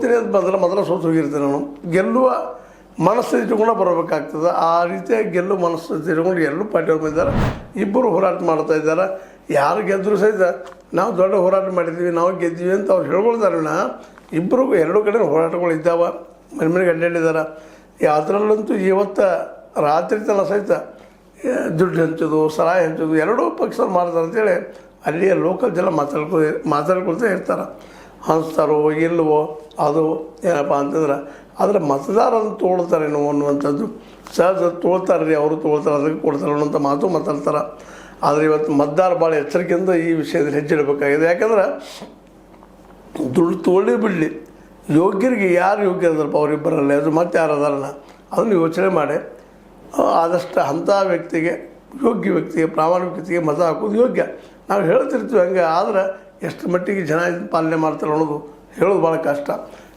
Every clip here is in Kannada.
ಸೋತೀನಿ ಅಂತ ಬಂದ್ರೆ ಮೊದಲ ಸೋತು ಹೋಗಿರ್ತೀನಿ ನಾನು. ಗೆಲ್ಲುವ ಮನಸ್ಥಿತಿ ಇಟ್ಕೊಂಡು ಬರಬೇಕಾಗ್ತದೆ. ಆ ರೀತಿಯಾಗಿ ಗೆಲ್ಲುವ ಮನಸ್ಥಿತಿ ಇಟ್ಕೊಂಡು ಎಲ್ಲರೂ ಪಾರ್ಟಿಯವ್ರು ಬಂದಿದ್ದಾರೆ. ಇಬ್ಬರು ಹೋರಾಟ ಮಾಡ್ತಾ ಇದ್ದಾರೆ. ಯಾರು ಗೆದ್ದರೂ ಸಹಿತ ನಾವು ದೊಡ್ಡ ಹೋರಾಟ ಮಾಡಿದ್ದೀವಿ, ನಾವು ಗೆದ್ದೀವಿ ಅಂತ ಅವ್ರು ಹೇಳ್ಕೊಳ್ತಾರೆ. ಇಬ್ಬರು ಎರಡೂ ಕಡೆ ಹೋರಾಟಗಳು ಇದ್ದಾವೆ, ಮನೆ ಮನೆಗೆ ಅಡ್ಡಾಡಿದ್ದಾರೆ. ಅದರಲ್ಲಂತೂ ಇವತ್ತು ರಾತ್ರಿ ತನಕ ಸಹಿತ ದುಡ್ಡು ಹಂಚೋದು, ಸರಾಯಿ ಹಂಚೋದು ಎರಡೂ ಪಕ್ಷ ಮಾಡ್ತಾರೆ ಅಂತೇಳಿ ಅಲ್ಲಿಯ ಲೋಕಲ್ ಜನ ಮಾತಾಡ್ಕೊಳ್ತಾ ಇರ್ತಾರೆ. ಹಂಚ್ತಾರೋ ಇಲ್ಲವೋ ಅದು ಏನಪ್ಪ ಅಂತಂದ್ರೆ, ಆದರೆ ಮತದಾರರನ್ನು ತೊಗೊಳ್ತಾರೇನೋ ಅನ್ನುವಂಥದ್ದು ಸಹಜ. ತೊಗೊಳ್ತಾರೆ ರೀ, ಅವರು ತೊಗೊಳ್ತಾರೆ, ಅದಕ್ಕೆ ಕೊಡ್ತಾರೆ ಅನ್ನೋಂಥ ಮಾತು ಮಾತಾಡ್ತಾರೆ. ಆದರೆ ಇವತ್ತು ಮತದಾರ ಭಾಳ ಎಚ್ಚರಿಕೆಯಿಂದ ಈ ವಿಷಯದಲ್ಲಿ ಹೆಜ್ಜೆ ಇಡಬೇಕಾಗಿದೆ. ಯಾಕಂದ್ರೆ ದುಡ್ಡು ತೊಗೊಳ್ಳಿ ಬಿಡಲಿ, ಯೋಗ್ಯರಿಗೆ ಯಾರು ಯೋಗ್ಯ ಅದರಪ್ಪ ಅವರಿಬ್ಬರಲ್ಲಿ, ಅದು ಮತ್ತೆ ಯಾರು ಅದಾರಲ್ಲ ಅದನ್ನು ಯೋಚನೆ ಮಾಡಿ ಆದಷ್ಟು ಅಂಥ ವ್ಯಕ್ತಿಗೆ, ಯೋಗ್ಯ ವ್ಯಕ್ತಿಗೆ, ಪ್ರಾಮಾಣಿಕ ವ್ಯಕ್ತಿಗೆ ಮತ ಹಾಕೋದು ಯೋಗ್ಯ. ನಾವು ಹೇಳ್ತಿರ್ತೀವಿ ಹಂಗೆ. ಆದರೆ ಎಷ್ಟು ಮಟ್ಟಿಗೆ ಜನ ಪಾಲನೆ ಮಾಡ್ತಾರೆ ಅನ್ನೋದು ಹೇಳೋದು ಭಾಳ ಕಷ್ಟ.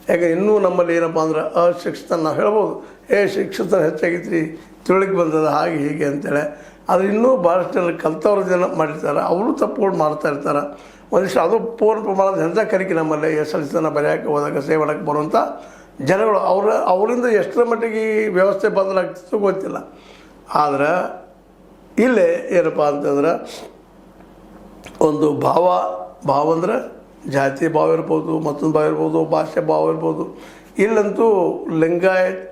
ಯಾಕೆ ಇನ್ನೂ ನಮ್ಮಲ್ಲಿ ಏನಪ್ಪ ಅಂದ್ರೆ ಅಶಿಕ್ಷಿತ ನಾವು ಹೇಳ್ಬೋದು, ಶಿಕ್ಷಿತ ಹೆಚ್ಚಾಗೈತಿ ರೀ, ತಿಳುವಳಿಕೆ ಬಂದದ ಹಾಗೆ ಹೀಗೆ ಅಂತೇಳಿ. ಆದರೆ ಇನ್ನೂ ಭಾಳಷ್ಟು ಜನ ಕಲ್ತವ್ರ ಜನ ಮಾಡಿರ್ತಾರೆ, ಅವರು ತಪ್ಪುಗಳು ಮಾಡ್ತಾ ಇರ್ತಾರೆ. ಒಂದಿಷ್ಟು ಅದು ಪೂರ್ಣ ಪ್ರಮಾಣದ ಹೆಜ್ಜೆ ಕಲಿಕೆ ನಮ್ಮಲ್ಲಿ SLC ಬರೆಯೋಕ್ಕೆ ಹೋದಾಗ ಸೇವನಕ್ಕೆ ಬರುವಂಥ ಜನಗಳು ಅವರಿಂದ ಎಷ್ಟರ ಮಟ್ಟಿಗೆ ಈ ವ್ಯವಸ್ಥೆ ಬದಲಾಗ್ತಿತ್ತು ಗೊತ್ತಿಲ್ಲ. ಆದರೆ ಇಲ್ಲೇ ಏನಪ್ಪ ಅಂತಂದ್ರೆ ಒಂದು ಭಾವ ಅಂದ್ರೆ ಜಾತಿ ಭಾವ ಇರ್ಬೋದು, ಮತ್ತೊಂದು ಭಾವ ಇರ್ಬೋದು, ಭಾಷೆ ಭಾವ ಇರ್ಬೋದು. ಇಲ್ಲಂತೂ ಲಿಂಗಾಯತ್